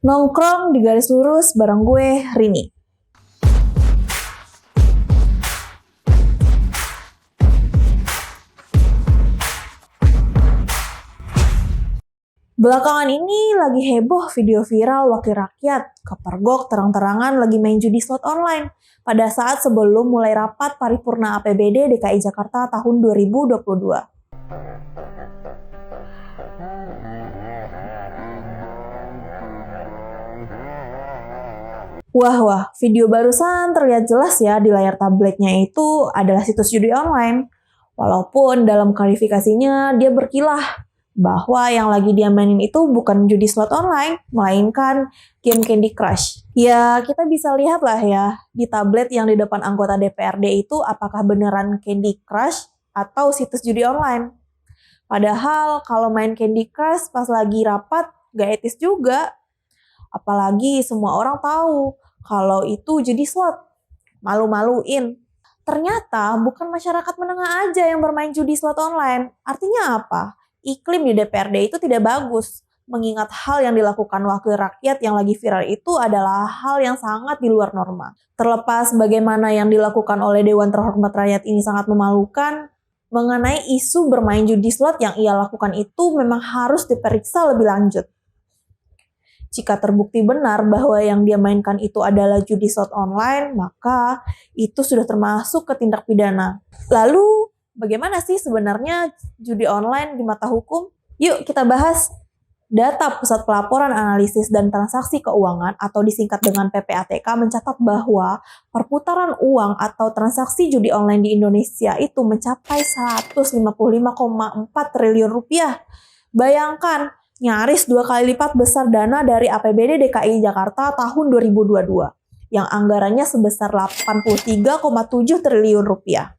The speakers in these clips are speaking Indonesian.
Nongkrong di garis lurus bareng gue, Rini. Belakangan ini lagi heboh video viral wakil rakyat kepergok terang-terangan lagi main judi slot online pada saat sebelum mulai rapat paripurna APBD DKI Jakarta tahun 2022. Wah, video barusan terlihat jelas ya di layar tabletnya itu adalah situs judi online. Walaupun dalam klarifikasinya dia berkilah bahwa yang lagi dia mainin itu bukan judi slot online, melainkan game Candy Crush. Ya, kita bisa lihat lah ya di tablet yang di depan anggota DPRD itu apakah beneran Candy Crush atau situs judi online. Padahal kalau main Candy Crush pas lagi rapat gak etis juga. Apalagi semua orang tahu kalau itu judi slot. Malu-maluin. Ternyata bukan masyarakat menengah aja yang bermain judi slot online. Artinya apa? Iklim di DPRD itu tidak bagus. Mengingat hal yang dilakukan wakil rakyat yang lagi viral itu adalah hal yang sangat di luar norma. Terlepas bagaimana yang dilakukan oleh Dewan Terhormat Rakyat ini sangat memalukan, mengenai isu bermain judi slot yang ia lakukan itu memang harus diperiksa lebih lanjut. Jika terbukti benar bahwa yang dia mainkan itu adalah judi slot online, maka itu sudah termasuk ke tindak pidana. Lalu, bagaimana sih sebenarnya judi online di mata hukum? Yuk kita bahas. Data Pusat Pelaporan Analisis dan Transaksi Keuangan atau disingkat dengan PPATK mencatat bahwa perputaran uang atau transaksi judi online di Indonesia itu mencapai 155,4 triliun rupiah. Bayangkan, nyaris 2 kali lipat besar dana dari APBD DKI Jakarta tahun 2022 yang anggarannya sebesar 83,7 triliun rupiah.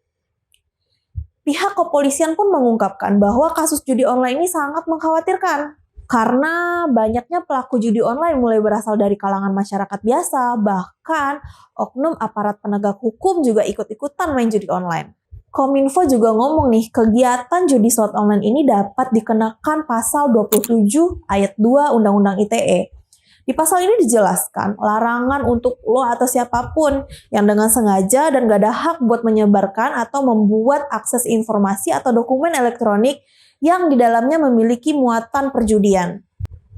Pihak kepolisian pun mengungkapkan bahwa kasus judi online ini sangat mengkhawatirkan karena banyaknya pelaku judi online mulai berasal dari kalangan masyarakat biasa, bahkan oknum aparat penegak hukum juga ikut-ikutan main judi online. Kominfo juga ngomong nih, kegiatan judi slot online ini dapat dikenakan pasal 27 ayat 2 Undang-Undang ITE. Di pasal ini dijelaskan larangan untuk lo atau siapapun yang dengan sengaja dan gak ada hak buat menyebarkan atau membuat akses informasi atau dokumen elektronik yang di dalamnya memiliki muatan perjudian.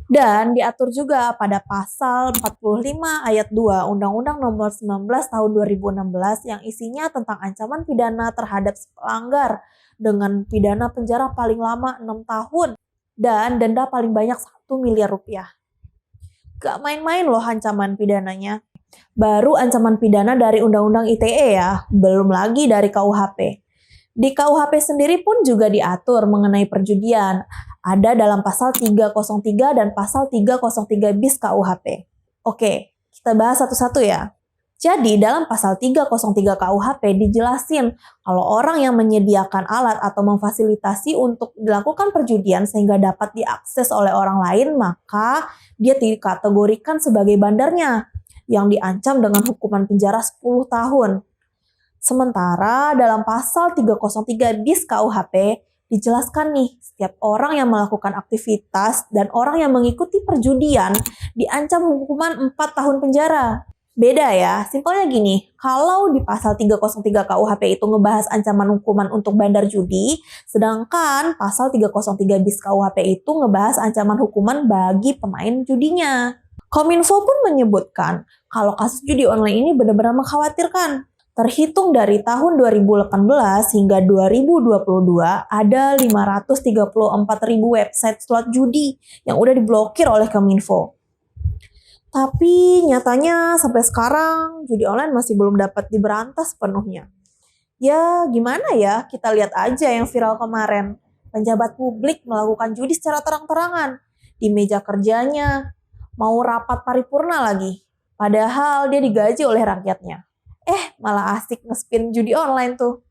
Dan diatur juga pada pasal 45 ayat 2 Undang-Undang Nomor 19 Tahun 2016 yang isinya tentang ancaman pidana terhadap si pelanggar dengan pidana penjara paling lama 6 tahun dan denda paling banyak 1 miliar rupiah. Gak main-main loh ancaman pidananya. Baru ancaman pidana dari Undang-Undang ITE ya, belum lagi dari KUHP. Di KUHP sendiri pun juga diatur mengenai perjudian. Ada dalam pasal 303 dan pasal 303 bis KUHP. Oke, kita bahas satu-satu ya. Jadi dalam pasal 303 KUHP dijelasin kalau orang yang menyediakan alat atau memfasilitasi untuk dilakukan perjudian sehingga dapat diakses oleh orang lain, maka dia dikategorikan sebagai bandarnya yang diancam dengan hukuman penjara 10 tahun. Sementara dalam pasal 303 bis KUHP dijelaskan nih, setiap orang yang melakukan aktivitas dan orang yang mengikuti perjudian diancam hukuman 4 tahun penjara. Beda ya, simpelnya gini, kalau di pasal 303 KUHP itu ngebahas ancaman hukuman untuk bandar judi, sedangkan pasal 303 bis KUHP itu ngebahas ancaman hukuman bagi pemain judinya. Kominfo pun menyebutkan kalau kasus judi online ini benar-benar mengkhawatirkan. Terhitung dari tahun 2018 hingga 2022, ada 534.000 website slot judi yang udah diblokir oleh Kominfo. Tapi nyatanya sampai sekarang judi online masih belum dapat diberantas sepenuhnya. Ya gimana ya, kita lihat aja yang viral kemarin. Pejabat publik melakukan judi secara terang-terangan di meja kerjanya, mau rapat paripurna lagi. Padahal dia digaji oleh rakyatnya. Malah asik nge-spin judi online tuh.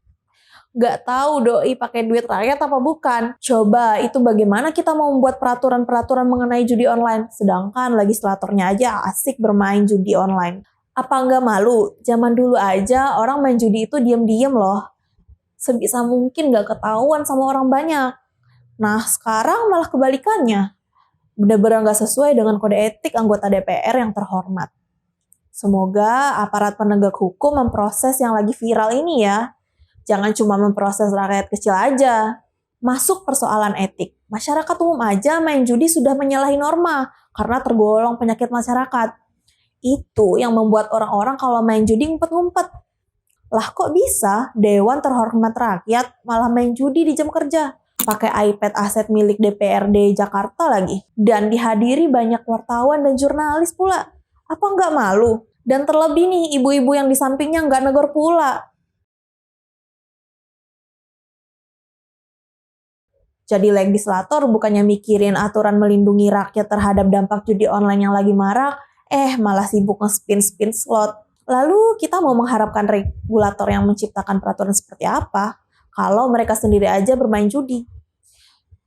Gak tahu doi pakai duit rakyat apa bukan. Coba itu bagaimana kita mau membuat peraturan-peraturan mengenai judi online, sedangkan legislatornya aja asik bermain judi online. Apa nggak malu? Zaman dulu aja orang main judi itu diem-diem loh. Sebisa mungkin gak ketahuan sama orang banyak. Nah sekarang malah kebalikannya. Benar-benar nggak sesuai dengan kode etik anggota DPR yang terhormat. Semoga aparat penegak hukum memproses yang lagi viral ini ya. Jangan cuma memproses rakyat kecil aja. Masuk persoalan etik. Masyarakat umum aja main judi sudah menyalahi norma karena tergolong penyakit masyarakat. Itu yang membuat orang-orang kalau main judi ngumpet-ngumpet. Lah kok bisa Dewan Terhormat Rakyat malah main judi di jam kerja? Pakai iPad aset milik DPRD Jakarta lagi. Dan dihadiri banyak wartawan dan jurnalis pula. Apa nggak malu? Dan terlebih nih, ibu-ibu yang di sampingnya nggak negor pula. Jadi legislator bukannya mikirin aturan melindungi rakyat terhadap dampak judi online yang lagi marak, malah sibuk nge-spin-spin slot. Lalu kita mau mengharapkan regulator yang menciptakan peraturan seperti apa kalau mereka sendiri aja bermain judi?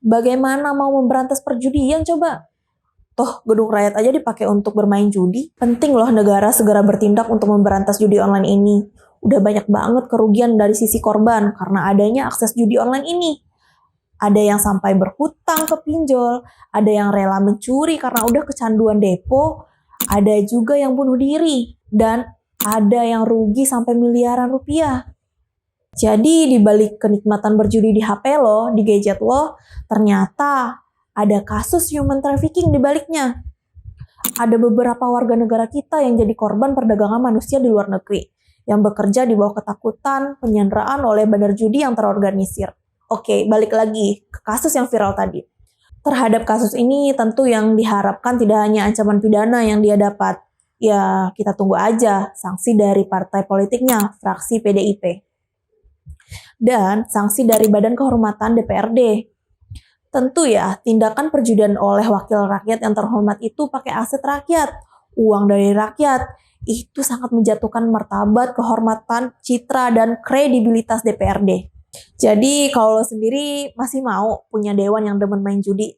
Bagaimana mau memberantas perjudian coba? Toh gedung rakyat aja dipakai untuk bermain judi. Penting loh negara segera bertindak untuk memberantas judi online ini. Udah banyak banget kerugian dari sisi korban karena adanya akses judi online ini. Ada yang sampai berhutang ke pinjol, ada yang rela mencuri karena udah kecanduan depo, ada juga yang bunuh diri, dan ada yang rugi sampai miliaran rupiah. Jadi di balik kenikmatan berjudi di HP lo, di gadget lo, ternyata ada kasus human trafficking di baliknya. Ada beberapa warga negara kita yang jadi korban perdagangan manusia di luar negeri, yang bekerja di bawah ketakutan, penyanderaan oleh bandar judi yang terorganisir. Oke, balik lagi ke kasus yang viral tadi. Terhadap kasus ini tentu yang diharapkan tidak hanya ancaman pidana yang dia dapat. Ya, kita tunggu aja sanksi dari partai politiknya, fraksi PDIP. Dan sanksi dari Badan Kehormatan DPRD. Tentu ya, tindakan perjudian oleh wakil rakyat yang terhormat itu pakai aset rakyat, uang dari rakyat. Itu sangat menjatuhkan martabat, kehormatan, citra, dan kredibilitas DPRD. Jadi kalau lo sendiri masih mau punya dewan yang demen main judi?